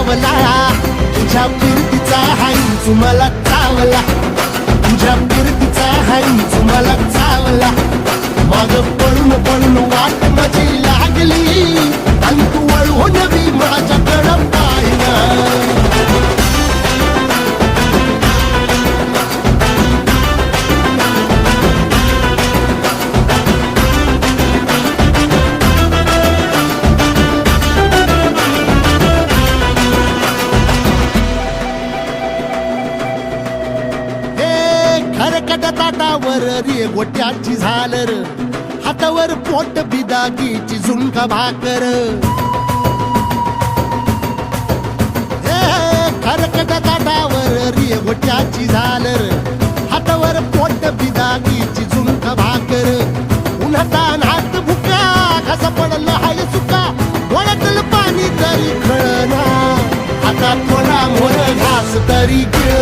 चावला, तुझ्या फिरतीचा हाईच मला चावला, तुझ्या फिरतीचा हाईच मला चावला. माग पळून पळून वाट माझी लागली आणि तू वळून बी माझ्याकडं पाहिना. खरकट ताटावर रे गोट्याची झालर, हातावर पोट बिदागीची झुणका भाकर. खरकट ताटावर रे गोट्याची झालर, हातावर पोट बिदागीची झुणका भाकर. उन्हातान हात भुका, कसा पडलं हाय सुका, डोळ्यातलं पाणी तरी कळना, आता थोडा मोर घास तरी गिळ